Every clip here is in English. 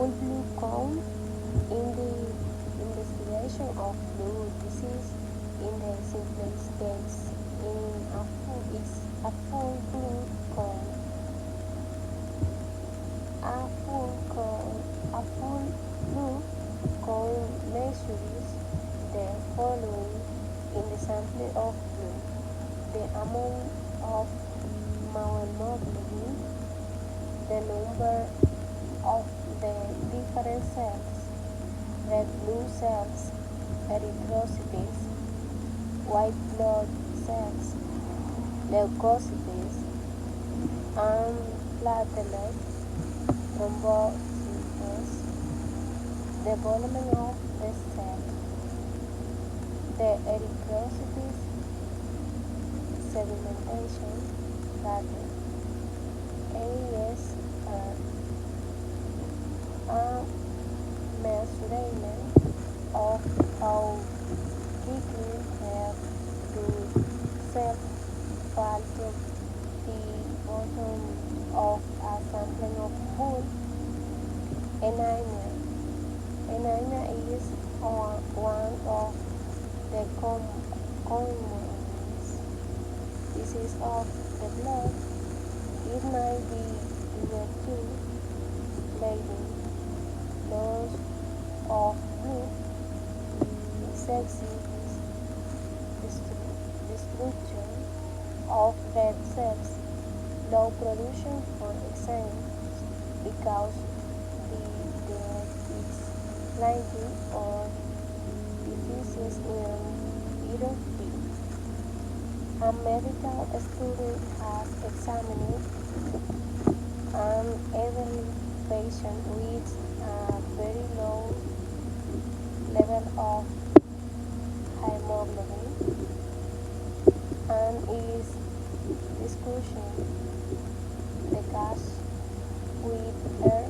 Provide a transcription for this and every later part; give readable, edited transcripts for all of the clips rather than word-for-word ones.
full blue count in the investigation of blue disease in the simplest case in a full blue count. A full blue count measures the following in the sample of blue: the amount of hemoglobin, the number of the different cells, red blue cells, erythrocytes, white blood cells, leukocytes, and platelets, thrombocytes, the volume of the cell, the erythrocytes, sedimentation rate, ASR, a measurement of how quickly red blood cells fall to the bottom of a sampling of blood. Anemia. Anemia is one of the common diseases of the blood. It might be due to bleeding, loss of blood, excessive destruction of red cells, low production, for example, because the death is blinding or deficient in either field. A medical student has examined an elderly patient with a very low level of hemoglobin and is discussing the case with her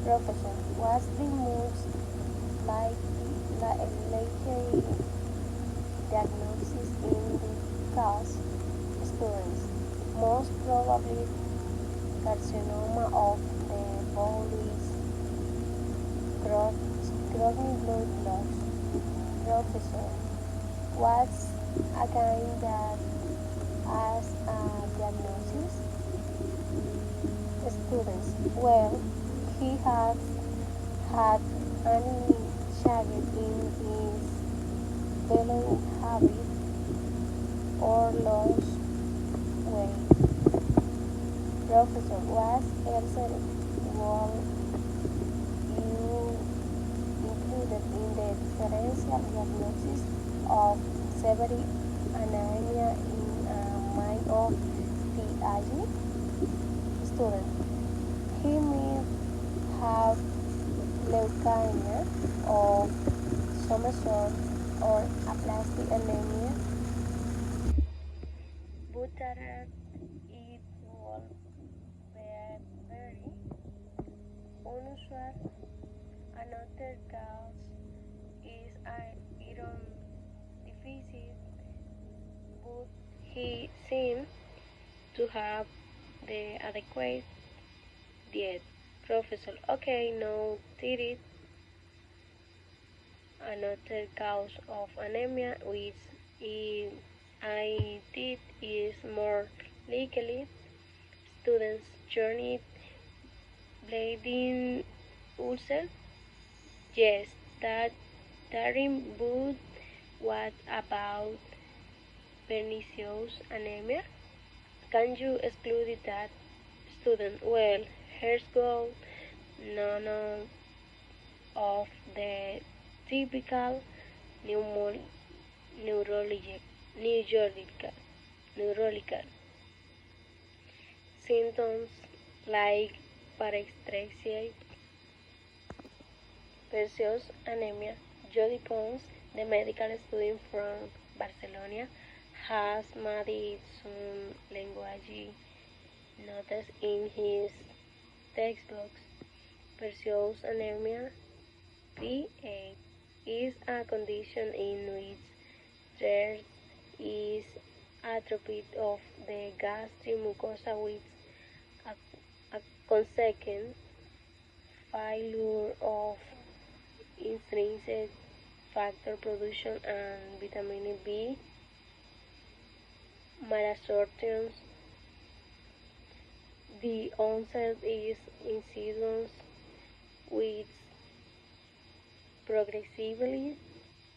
professor. Was the most likely diagnosis in the case? Students, most probably carcinoma of the bowel, chronic blood loss. Professor, what's again that as a diagnosis? Students, well, he has had any change in his following habit or lost weight. Professor, was else will you included in the differential diagnosis of severe anemia in a mind of Piaget? Student, he may have leukemia of some sort or aplastic anemia, but that it will be very unusual. Another cause is iron deficit, but he seems to have the adequate diet. Professor, okay, noted. Another cause of anemia which I think is more likely students' journey bleeding ulcer. Yes, that but what about pernicious anemia? Can you exclude that? Student, well, here's go. None of the typical pneumo- neurologic, neurological, neurological symptoms like paresthesia, Perseus anemia. Jody Pons, the medical student from Barcelona, has made some language notes in his textbooks. Perseus anemia P8 is a condition in which there is atrophy of the gastric mucosa with a consequent failure of intrinsic factor production and vitamin B malabsorption. The onset is incidence with progressively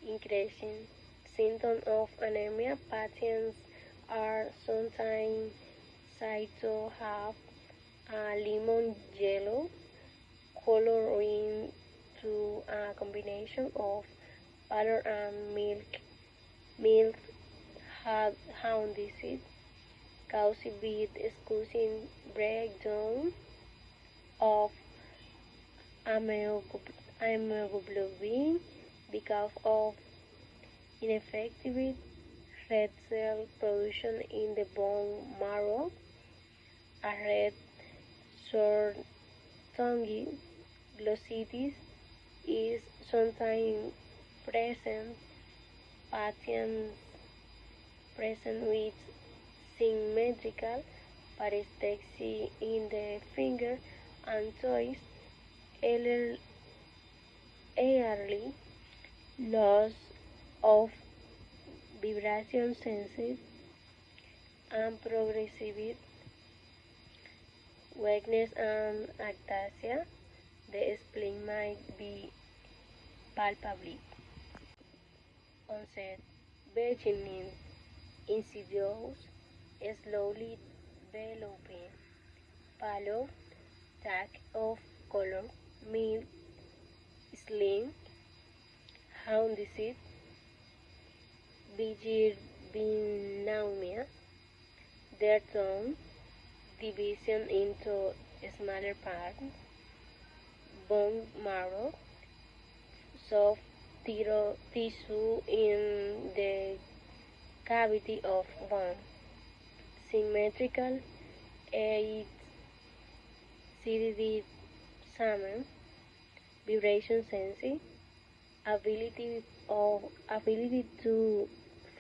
increasing symptoms of anemia. Patients are sometimes said to have a lemon yellow color owing to a combination of pallor and milk hound disease caused by exclusive breakdown of immunoglobulin because of ineffective red cell production in the bone marrow. A red short-tongued glossitis is sometimes present. Patients present with symmetrical paresthesia in the finger and toes, early loss of vibration sense, and progressive weakness and ataxia. The spleen might be palpably onset, beginning insidious, slowly developing, pallor, lack of color, milk, slim, hound disease, bilirubin, their tongue, division into smaller parts, bone marrow, soft tissue in the cavity of bone, symmetrical eight CD salmon, vibration sensing, ability to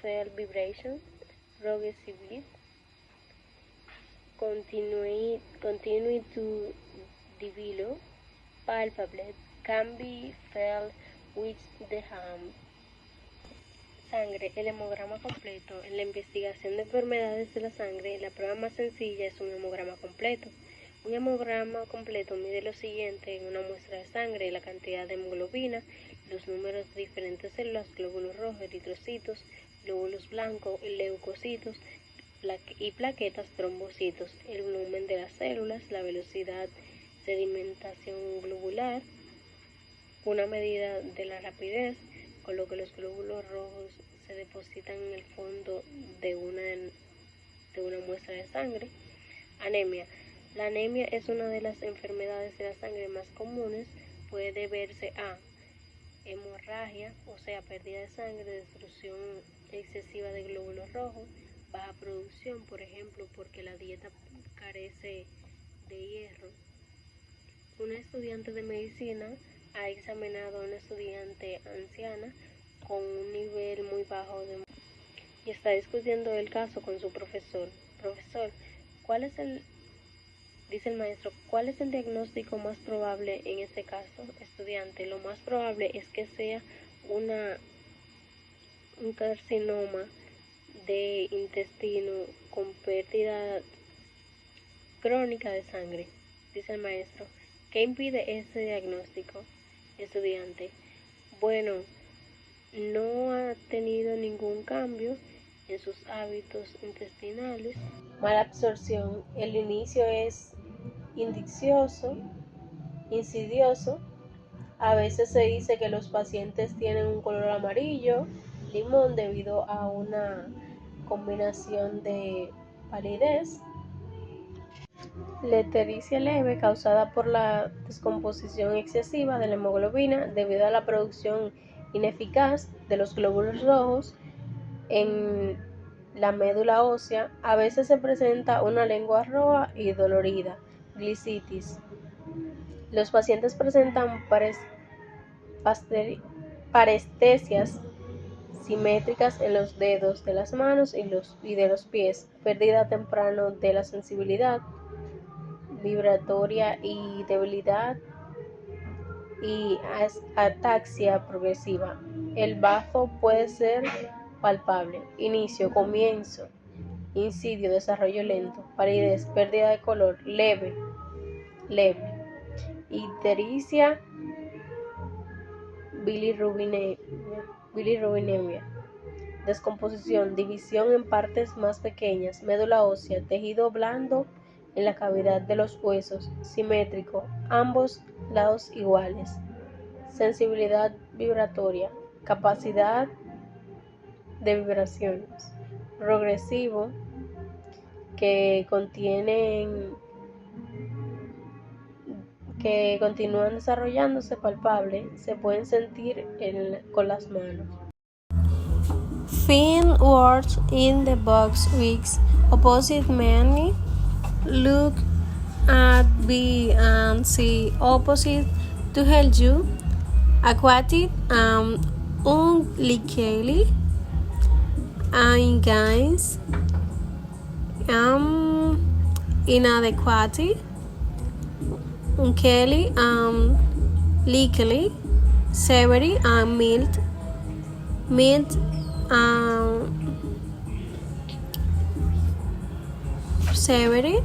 feel vibration, progressive, continue to develop, palpable, can be felt with the hand. Sangre, el hemograma completo. En la investigación de enfermedades de la sangre, la prueba más sencilla es un hemograma completo. Un hemograma completo mide lo siguiente en una muestra de sangre: la cantidad de hemoglobina, los números de diferentes células, glóbulos rojos, eritrocitos, glóbulos blancos, leucocitos y plaquetas, trombocitos, el volumen de las células, la velocidad de sedimentación globular, una medida de la rapidez con lo que los glóbulos rojos se depositan en el fondo de una muestra de sangre. Anemia. La anemia es una de las enfermedades de la sangre más comunes. Puede deberse a hemorragia, o sea, pérdida de sangre, destrucción excesiva de glóbulos rojos, baja producción, por ejemplo, porque la dieta carece de hierro. Una estudiante de medicina ha examinado a una estudiante anciana con un nivel muy bajo de y está discutiendo el caso con su profesor. Profesor, dice el maestro, ¿cuál es el diagnóstico más probable en este caso? Estudiante, lo más probable es que sea un carcinoma de intestino con pérdida crónica de sangre. Dice el maestro, ¿qué impide ese diagnóstico? Estudiante, bueno, no ha tenido ningún cambio en sus hábitos intestinales. Mala absorción. El inicio es insidioso. A veces se dice que los pacientes tienen un color amarillo, limón, debido a una combinación de palidez, letericia leve causada por la descomposición excesiva de la hemoglobina debido a la producción ineficaz de los glóbulos rojos en la médula ósea. A veces se presenta una lengua roja y dolorida, glisitis. Los pacientes presentan parestesias simétricas en los dedos de las manos y de los pies, pérdida temprana de la sensibilidad vibratoria y debilidad y ataxia progresiva. El bazo puede ser palpable. Inicio, comienzo, incidio, desarrollo lento, palidez, pérdida de color, leve, ictericia, bilirrubinemia, descomposición, división en partes más pequeñas, médula ósea, tejido blando en la cavidad de los huesos, simétrico, ambos lados iguales, sensibilidad vibratoria, capacidad de vibraciones, progresivo, que continúan desarrollándose palpable, se pueden sentir con las manos. Find words in the box which opposite many. Look at B and C opposite to help you. Aquatic unlikely. Guys inadequate. Unkelly likely. Savory and mild. Savory,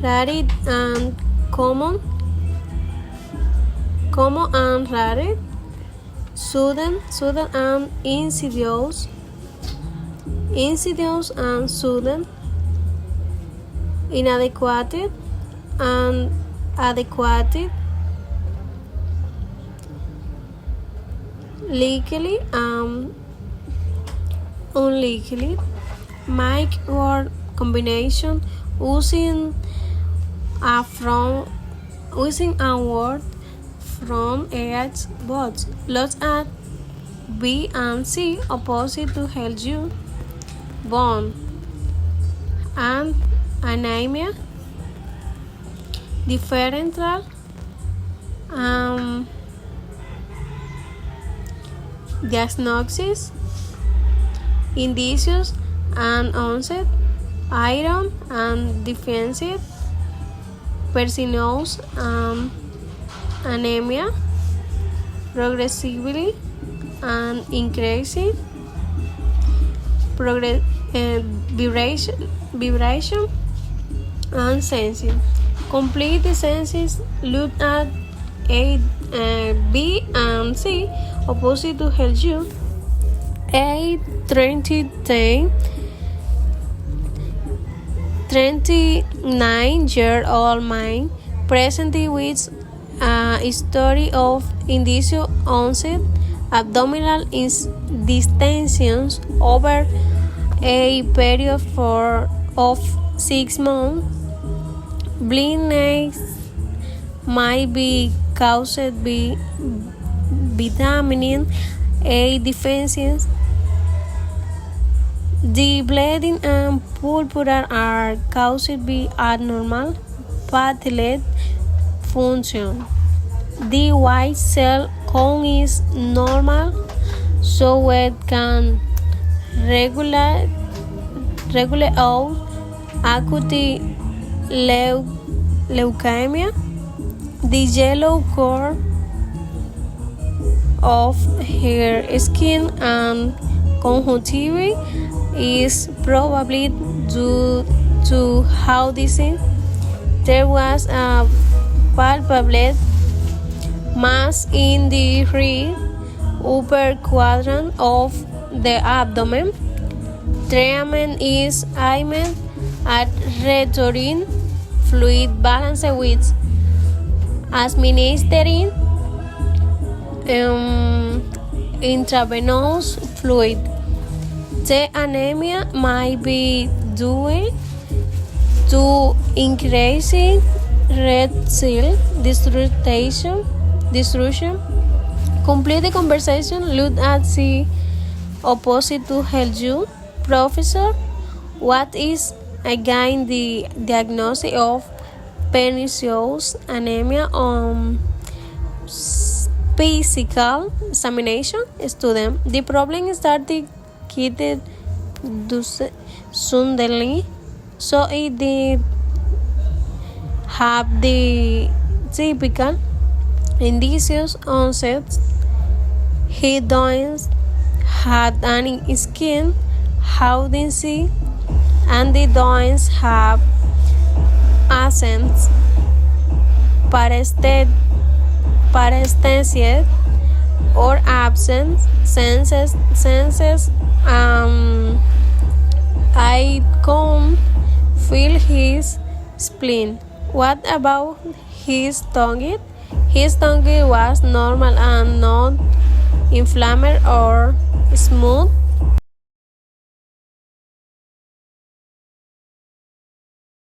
rare and common and rare, sudden and insidious and sudden, inadequate and adequate, legally unlikely, make word combination using a word from each box. Look at B and C opposite to help you. Bone and anemia, differential diagnosis, indicios and onset, iron and defensive, persistence anemia, progressively and increasing, vibration and sensing. Complete the senses. Look at A, B and C opposite to help you. A 39-year-old man presented with a history of indicio onset abdominal distensions over a period of 6 months. Blindness might be caused by vitamin A deficiency. The bleeding and purpura are caused by abnormal platelet function. The white cell count is normal, so it can regulate out acute leukemia. The yellow color of her skin and conjunctiva is probably due to jaundice. There was a palpable mass in the right upper quadrant of the abdomen. Treatment is aimed at restoring fluid balance with administering intravenous fluid. The anemia might be due to increasing red cell destruction. Complete the conversation. Look at the opposite to help you. Professor, what is again the diagnosis of pernicious anemia on physical examination? Student, the problem started kid suddenly, so it did have the typical Indicious onset, he doesn't have any skin, audiency, and they don't have accents. Paresthesia or absent senses. I can't feel his spleen. What about his tongue? His tongue was normal and not inflamed or smooth.